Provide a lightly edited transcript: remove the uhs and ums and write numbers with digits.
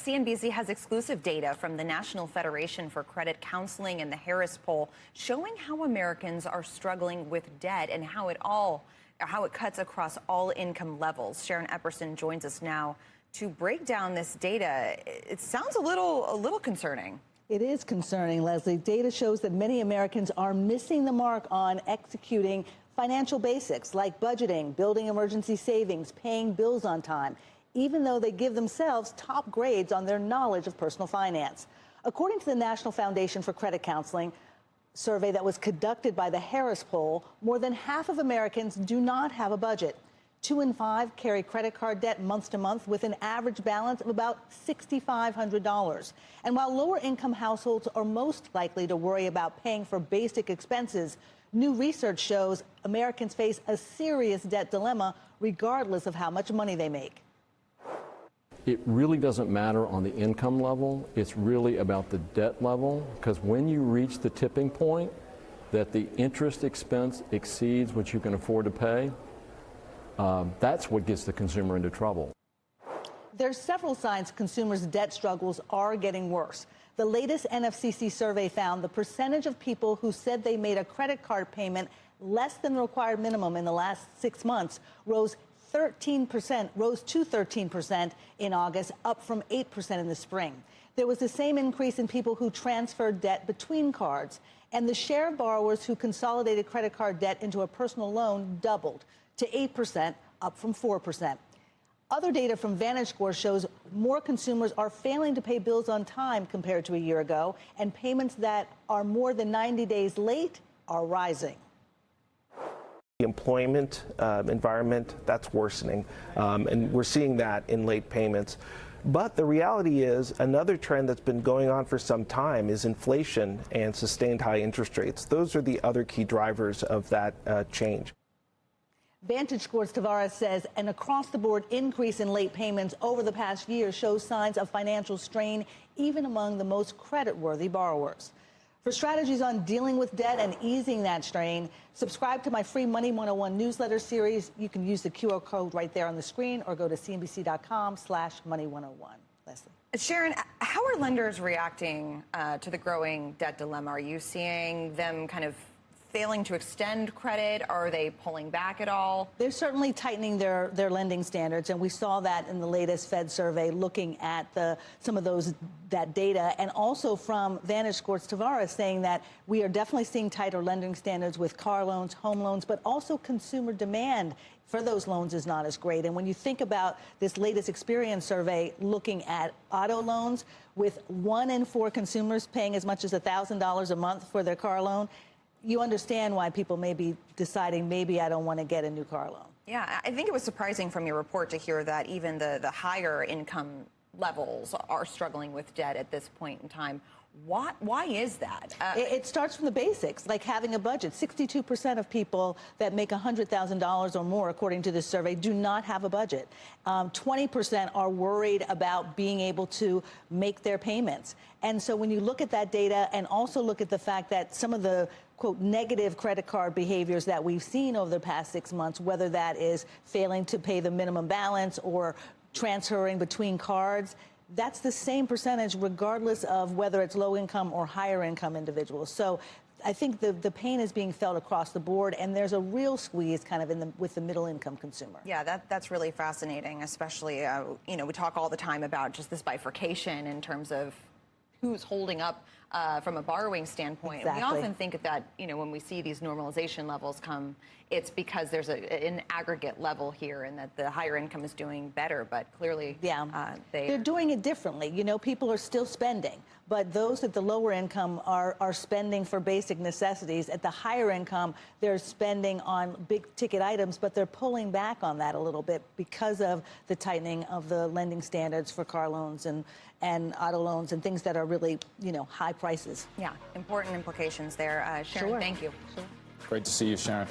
CNBC has exclusive data from the National Federation for Credit Counseling and the Harris Poll showing how Americans are struggling with debt and how it cuts across all income levels. Sharon Epperson joins us now to break down this data. It sounds a little concerning. It is concerning, Leslie. Data shows that many Americans are missing the mark on executing financial basics like budgeting, building emergency savings, paying bills on time, even though they give themselves top grades on their knowledge of personal finance. According to the National Foundation for Credit Counseling survey that was conducted by the Harris Poll, more than half of Americans do not have a budget. 2 in 5 carry credit card debt month to month with an average balance of about $6,500. And while lower income households are most likely to worry about paying for basic expenses, new research shows Americans face a serious debt dilemma regardless of how much money they make. It really doesn't matter on the income level. It's really about the debt level, because when you reach the tipping point that the interest expense exceeds what you can afford to pay, that's what gets the consumer into trouble. There's several signs consumers' debt struggles are getting worse. The latest NFCC survey found the percentage of people who said they made a credit card payment less than the required minimum in the last 6 months rose to 13% in August, up from 8% in the spring. There was the same increase in people who transferred debt between cards, and the share of borrowers who consolidated credit card debt into a personal loan doubled to 8%, up from 4%. Other data from VantageScore shows more consumers are failing to pay bills on time compared to a year ago, and payments that are more than 90 days late are rising. The employment environment, that's worsening, and we're seeing that in late payments. But the reality is another trend that's been going on for some time is inflation and sustained high interest rates. Those are the other key drivers of that change. VantageScore's Tavares says an across-the-board increase in late payments over the past year shows signs of financial strain even among the most credit-worthy borrowers. For strategies on dealing with debt and easing that strain, subscribe to my free Money 101 newsletter series. You can use the QR code right there on the screen or go to cnbc.com/money101. Leslie. Sharon, how are lenders reacting to the growing debt dilemma? Are you seeing them kind of failing to extend credit? Are they pulling back at all? They're certainly tightening their lending standards, and we saw that in the latest Fed survey looking at some of that data, and also from VantageScore's Tavares saying that we are definitely seeing tighter lending standards with car loans, home loans, but also consumer demand for those loans is not as great. And when you think about this latest Experian survey looking at auto loans, with 1 in 4 consumers paying as much as $1,000 a month for their car loan, you understand why people may be deciding maybe I don't want to get a new car loan. Yeah, I think it was surprising from your report to hear that even the higher income levels are struggling with debt at this point in time. Why is that? It starts from the basics, like having a budget. 62% of people that make $100,000 or more, according to this survey, do not have a budget. 20% are worried about being able to make their payments. And so when you look at that data and also look at the fact that some of the, quote, negative credit card behaviors that we've seen over the past 6 months, whether that is failing to pay the minimum balance or transferring between cards, that's the same percentage regardless of whether it's low income or higher income individuals. So I think the pain is being felt across the board, and there's a real squeeze kind of with the middle income consumer. Yeah, that's really fascinating, especially, we talk all the time about just this bifurcation in terms of who's holding up from a borrowing standpoint. Exactly. We often think that, when we see these normalization levels come, it's because there's an aggregate level here and that the higher income is doing better, but clearly they're doing it differently. People are still spending, but those at the lower income are spending for basic necessities. At the higher income, they're spending on big ticket items, but they're pulling back on that a little bit because of the tightening of the lending standards for car loans and auto loans and things that are really, high prices. Yeah, important implications there. Sharon, Sure. Thank you. Sure. Great to see you, Sharon.